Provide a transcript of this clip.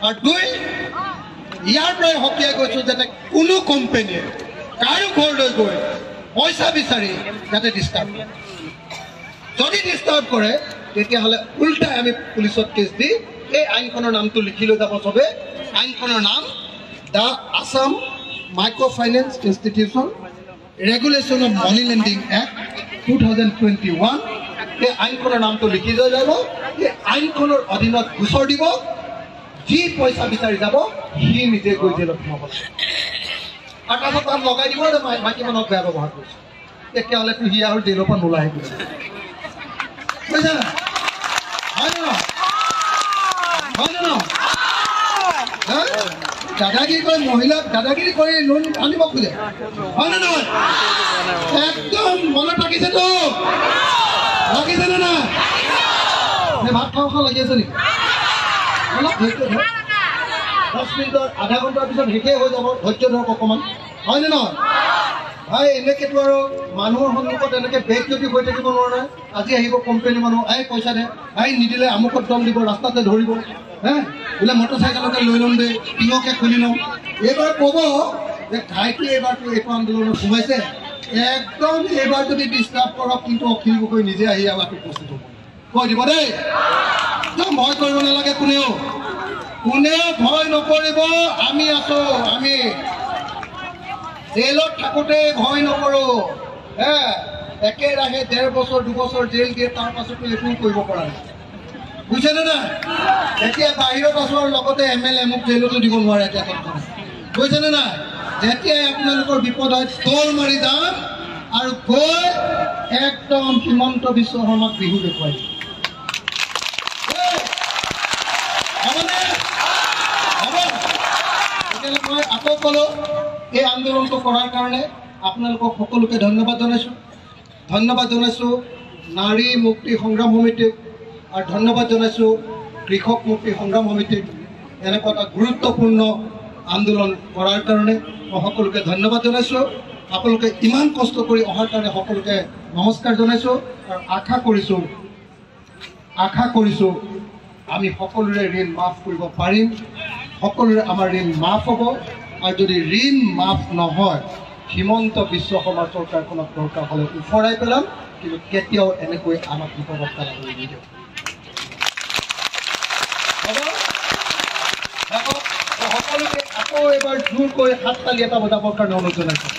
আৰু দুই ইয়াৰ পৰাই সকীয়াই কৈছোঁ যাতে কোনো কোম্পানীয়ে কাৰো ঘৰলৈ গৈ পইচা বিচাৰি যাতে ডিষ্টাৰ্ব কৰে। যদি ডিষ্টাৰ্ব কৰে তেতিয়াহ'লে উল্টাই আমি পুলিচত কেছ দি এই আইনখনৰ নামটো লিখি লৈ যাব চবে। আইনখনৰ নাম the Assam micro' finance institution regulation of money lending act 2021। এই আইনখনৰ নামটো লিখি লৈ যাব। এই আইনখনৰ অধীনত গোচৰ দিব। যি পইচা বিচাৰি যাব সি নিজে গৈ জেলত সোমাব আৰু তাৰপাছত তাত লগাই দিব যে মাইকী মানুহক বেয়া ব্যৱহাৰ কৰিছে। তেতিয়াহ'লেতো সি আৰু জেলৰ পৰা নোলাই বুজিছে না হয় নে নহয়? হয় নে নহয়? দাদাগিৰি কৰি মহিলাক দাদাগিৰি কৰি লোন আনিব খোজে হয় নে নহয়? একদম মনত ৰাখিছেতো লাগিছে নে নাই? ভাত খাওঁ খাওঁ লাগি আছে নেকি? অলপ ধৈৰ্য ধৰক। 10 মিনিটৰ আধা ঘণ্টাৰ পিছত শেষেই হৈ যাব। ধৈৰ্য ধৰক অকণমান হয় নে নহয়? ভাই এনেকেতো আৰু মানুহৰ সন্মুখত এনেকৈ বেগ যদি হৈ থাকিব নোৱাৰে। আজি আহিব কোম্পানী মানুহ পইচা দে নিদিলে আমুকত দম দিব ৰাস্তাতে ধৰিব বোলে মটৰচাইকেলকে লৈ ল'ম দে টিঙকে খুলি ল'ম। এইবাৰ ক'ব যে ঘাইটি এইবাৰতো এইটো আন্দোলনত সোমাইছে একদম এইবাৰ যদি ডিষ্টাৰ্ব কৰক কিন্তু অখিল গগৈ নিজে আহি আমাক উপস্থিত হ'ব কৈ দিব দেই। একদম ভয় কৰিব নালাগে। কোনেও ভয় নকৰিব। আমি আছো। আমি জেলত থাকোঁতে ভয় নকৰোঁ। একেৰাহে 1.5 বছৰ 2 বছৰ জেল দিয়ে তাৰ পাছতো একো কৰিব পৰা নাই বুজিছেনে নাই? এতিয়া বাহিৰত আছোঁ আৰু লগতে MLA মোক জেলতো দিব নোৱাৰে এতিয়া বুজিছেনে নাই? যেতিয়াই আপোনালোকৰ বিপদ হয় দৌৰ মাৰি যাম আৰু গৈ একদম হিমন্ত বিশ্ব শৰ্মাক বিহু দেখুৱাই দিম। মই আকৌ ক'লোঁ এই আন্দোলনটো কৰাৰ কাৰণে আপোনালোকক সকলোকে ধন্যবাদ জনাইছোঁ। নাৰী মুক্তি সংগ্ৰাম সমিতিক আৰু ধন্যবাদ জনাইছোঁ কৃষক মুক্তি সংগ্ৰাম সমিতিক এনেকুৱা এটা গুৰুত্বপূৰ্ণ আন্দোলন কৰাৰ কাৰণে মই সকলোকে ধন্যবাদ জনাইছোঁ। আপোনালোকে ইমান কষ্ট কৰি অহাৰ কাৰণে সকলোকে নমস্কাৰ জনাইছোঁ আৰু আশা কৰিছোঁ আমি সকলোৰে ঋণ মাফ কৰিব পাৰিম। সকলোৰে আমাৰ ঋণ মাফ হ'ব। আৰু যদি ঋণ মাফ নহয় হিমন্ত বিশ্ব শৰ্মা চৰকাৰখনক দৰকাৰ হ'লে উফৰাই পেলাম কিন্তু কেতিয়াও এনেকৈ আমাক বিপদত পেলাবলৈ নিদিওঁ। সকলোকে আকৌ এবাৰ জোৰকৈ হাততালি এটা বজাবৰ কাৰণে অনুৰোধ জনাইছোঁ।